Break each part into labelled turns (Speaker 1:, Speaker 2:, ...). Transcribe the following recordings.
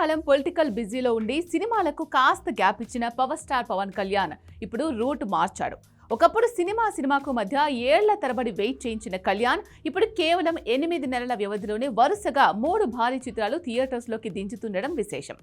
Speaker 1: కాలం political బిజీలో ఉండి సినిమాలకు కాస్త గ్యాప్ ఇచ్చిన పవర్ స్టార్ పవన్ కళ్యాణ్ ఇప్పుడు రూట్ మార్చాడు. ఒకప్పుడు సినిమాకు మధ్య ఏళ్ల తరబడి వెయిట్ చేయించిన కళ్యాణ్ ఇప్పుడు కేవలం 8 నెలల వ్యవధిలోనే వరుసగా 3 భారీ చిత్రాలు థియేటర్స్లోకి దించుతుండడం విశేషం.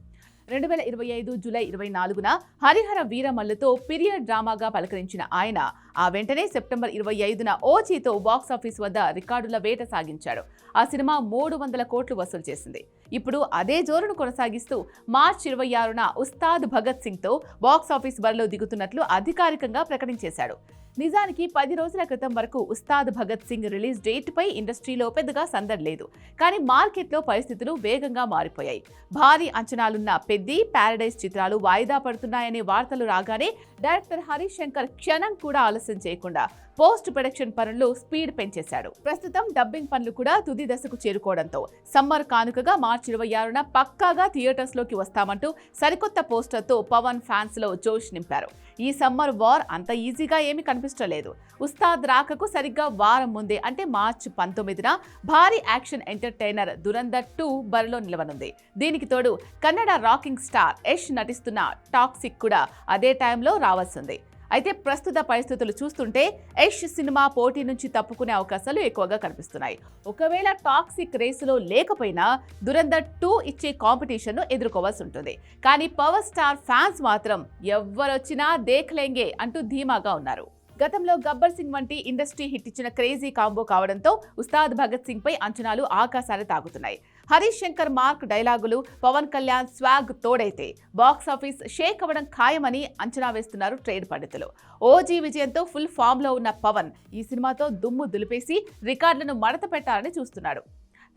Speaker 1: 2025 జూలై 24న హరిహర వీరమల్లుతో పీరియడ్ డ్రామాగా పలకరించిన ఆయన ఆ వెంటనే సెప్టెంబర్ 25న ఓజీతో బాక్సాఫీస్ వద్ద రికార్డుల వేట సాగించాడు. ఆ సినిమా 300 కోట్లు వసూలు చేసింది. ఇప్పుడు అదే జోరును కొనసాగిస్తూ మార్చి 26న ఉస్తాద్ భగత్ సింగ్తో బాక్సాఫీస్ బరిలో దిగుతున్నట్లు అధికారికంగా ప్రకటించేశాడు. నిజానికి 10 రోజుల క్రితం వరకు ఉస్తాద్ భగత్ సింగ్ రిలీజ్ డేట్ పై ఇండస్ట్రీలో పెద్దగా సందడి లేదు. కానీ మార్కెట్లో పరిస్థితులు వేగంగా మారిపోయాయి. భారీ అంచనాలున్న పెద్ది, ప్యారడైజ్ చిత్రాలు వాయిదా పడుతున్నాయనే వార్తలు రాగానే డైరెక్టర్ హరీష్ శంకర్ క్షణం కూడా ఆలస్యం చేయకుండా పోస్ట్ ప్రొడక్షన్ పనుల్లో స్పీడ్ పెంచేశాడు. ప్రస్తుతం డబ్బింగ్ పనులు కూడా తుది దశకు చేరుకోవడంతో సమ్మర్ కానుకగా మార్చి 26న పక్కాగా థియేటర్స్ లోకి వస్తామంటూ సరికొత్త పోస్టర్తో పవన్ ఫ్యాన్స్ లో జోష్ నింపారు. ఈ సమ్మర్ వార్ అంత ఈజీగా ఏమీ కనిపించలేదు. ఉస్తాద్ రాకకు సరిగ్గా వారం ముందే అంటే మార్చి 19న భారీ యాక్షన్ ఎంటర్టైనర్ దురంధర్ 2 బరిలో నిలవనుంది. దీనికి తోడు కన్నడ రాకింగ్ స్టార్ యష్ నటిస్తున్న టాక్సిక్ కూడా అదే టైంలో రావాల్సింది. అయితే ప్రస్తుత పరిస్థితులు చూస్తుంటే యష్ సినిమా పోటీ నుంచి తప్పుకునే అవకాశాలు ఎక్కువగా కనిపిస్తున్నాయి. ఒకవేళ టాక్సిక్ రేసులో లేకపోయినా దురంధర్ 2 ఇచ్చే కాంపిటీషన్ను ఎదుర్కోవాల్సి ఉంటుంది. కానీ పవర్ స్టార్ ఫ్యాన్స్ మాత్రం ఎవ్వరొచ్చినా దేఖ్లేంగే అంటూ ధీమాగా ఉన్నారు. గతంలో గబ్బర్ సింగ్ వంటి ఇండస్ట్రీ హిట్ ఇచ్చిన క్రేజీ కాంబో కావడంతో ఉస్తాద్ భగత్ సింగ్ పై అంచనాలు ఆకాశాలు తాగుతున్నాయి. హరీష్ శంకర్ మార్క్ డైలాగులు, పవన్ కళ్యాణ్ స్వాగ్ తోడైతే బాక్సాఫీస్ షేక్ అవ్వడం ఖాయమని అంచనా వేస్తున్నారు ట్రేడ్ పండితులు. ఓజీ విజయంతో ఫుల్ ఫామ్ లో ఉన్న పవన్ ఈ సినిమాతో దుమ్ము దులిపేసి రికార్డులను మడత పెట్టాలని చూస్తున్నాడు.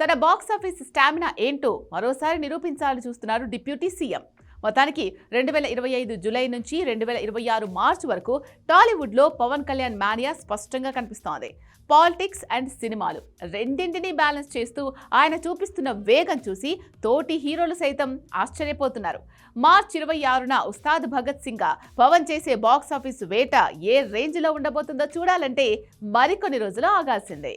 Speaker 1: తన బాక్సాఫీస్ స్టామినా ఏంటో మరోసారి నిరూపించాలని చూస్తున్నారు డిప్యూటీ సీఎం. మొత్తానికి 2025 జూలై నుంచి 2026 మార్చి వరకు టాలీవుడ్లో పవన్ కళ్యాణ్ మానియా స్పష్టంగా కనిపిస్తోంది. పాలిటిక్స్ అండ్ సినిమాలు రెండింటినీ బ్యాలెన్స్ చేస్తూ ఆయన చూపిస్తున్న వేగం చూసి తోటి హీరోలు సైతం ఆశ్చర్యపోతున్నారు. మార్చి 26న ఉస్తాద్ భగత్ సింగ్ పవన్ చేసే బాక్సాఫీస్ వేట ఏ రేంజ్లో ఉండబోతుందో చూడాలంటే మరికొన్ని రోజులు ఆగాల్సిందే.